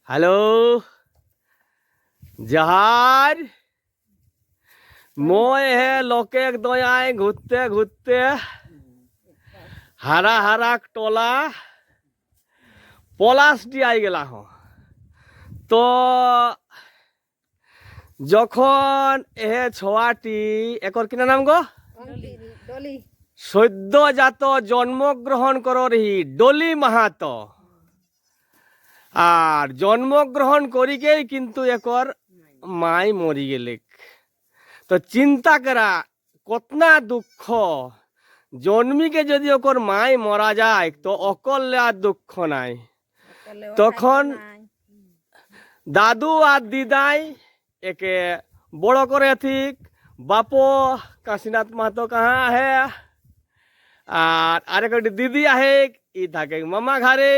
hello जहार মই হে লোকে দয়ায় ঘুরতে ঘুরতে হারা হারা টলা পলাশটি আই গেলা হ তো যখন এ ছোয়াটি একর কিনা নাম গো সদ্যজাত জন্মগ্রহণ করহি ডলি মাহাতো আর জন্মগ্রহণ করিকেই কিন্তু একর মাই মরি গেলে তো চিন্তা করা কতনা দুঃখ জন্মিকে যদি ওকর মাই মরা যায় তো অকলে আর দুঃখ নাই তখন দাদু আর দিদাই একে বড় করে ঠিক বাপো কাশীনাথ মাহাতো কাহা আহে আর আরেক দিদি আহে ই থাকে মামা ঘরে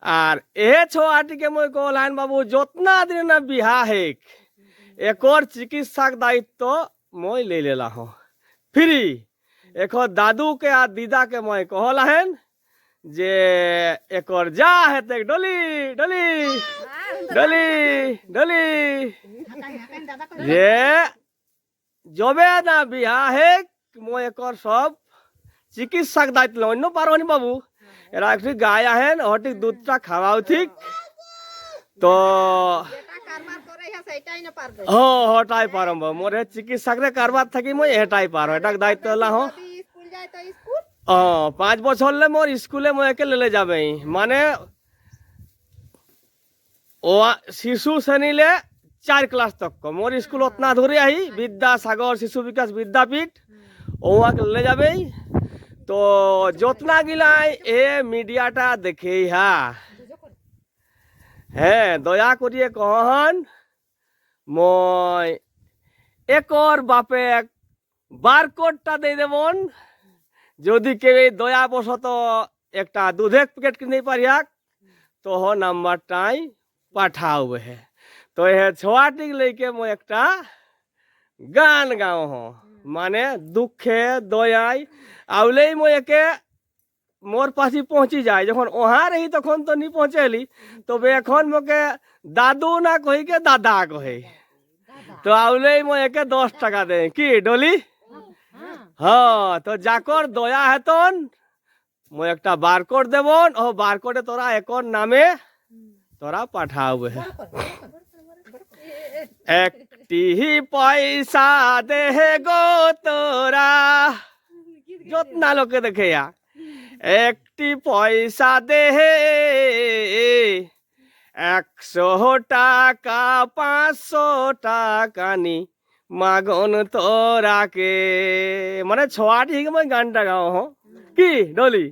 আর এ ছোয়াটিকে মই কলাইন বাবু যত্না দিন না বিহা হেক একর চিকিৎসাক দায়িত্ব মই ले लेला हूँ फ्री एकर दादू के आ दीदा के मैं कहलाहन जे एकर जा हेते डोली डोली डोली डोली जे जबे ना बिहा है मैं एकर सब चिकित्साक दायित्व अन्य पारोनी बाबू एरा एक गाय आहेन हटिक दूधटा खावाओ ठीक तो হটাই পারম মোর চিকিৎসাক রে কারবার থাকি মই হেটাই পারো এটাক দায়িত্ব হলা হ 5 বছর লে মোর স্কুলে মই একে লেলে যাবে মানে ও শিশু শ্রেণীলে 4 ক্লাস তক মোর স্কুল অতনা ধরে আহি বিদ্যাসাগর শিশু বিকাশ বিদ্যাপীঠ ওয়াকে লেলে যাবে তো যতনা গিলাই এ মিডিয়াটা দেখেই হ্যাঁ দয়া করিয়ে কহন মই একর বাপে বারকোডটা দিয়ে দেবন যদি কেউ দয়াবশত একটা দুধের প্যাকেট কিনে পারিয়াক তো নাম্বারটাই পাঠাও হে তো হে ছোয়াটিক লেকে মই একটা গান গাও হ মানে দুঃখে দয়ায় আউলেই মই একে मोर पासी पहुंची जाए जखन वहाँ रही तखन तो नहीं पहुँचेली तबे एखन मोके दादू ना कही के दादा कहे तो आउले मैं एके 10 टाका दे कि डोली हाँ तो जाकर दया हेतन मैं एक बारकोड देवन ओ बारकोडे तोरा एकर नामे तोरा पाठावे एकटी पैसा दे गो तोरा जोतना लोके देखे या একটি পয়সা দে 100 টাকা 500 টাকা নি মাগন তোরাকে মানে ছোয়াটি মই গানটা গাও হ কি ডলি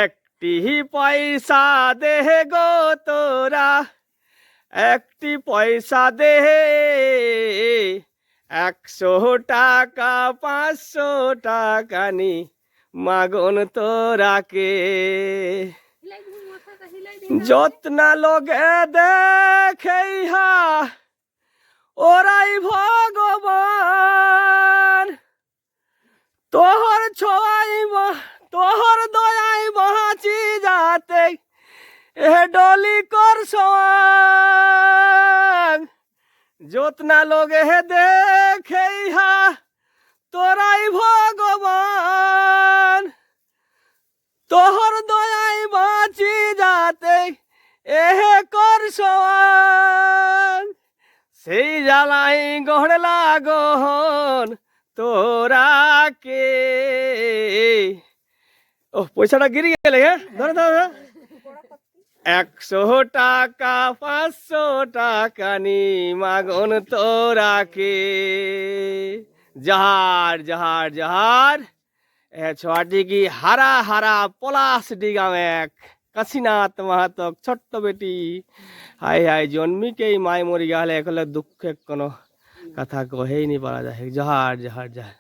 একটি পয়সা দে গো তোরা একটি পয়সা দে 100 টাকা 500 টাকা নি মাগন তোরাকে যত্না লোকে দেখে ওরাই ভগবান তোহর ছোয়াই তোহর দয়াই বাঁচি যাতে এ ডলি কর সোয়াং যত্না লোকে দেখে তোরাই ভগবান তোহর দয়াই বাঁচি যাতে এহে কর সোয়াং সেই জ্বালাই গড়লা গহন তোরাকে ও পয়সাটা গিরি গেলে হ্যাঁ ধরো ধরো 100 টাকা 500 টাকা নি মাগন তোরাকে जहार जहार जहार छोटी की हरा हरा पलाश डिगा में काशीनाथ माहातो छोट्ट बेटी हाय हाय जन्मी के माय मरी गए दुखे कोनो कथा कहे नहीं पारा जाए जहार जहार जहार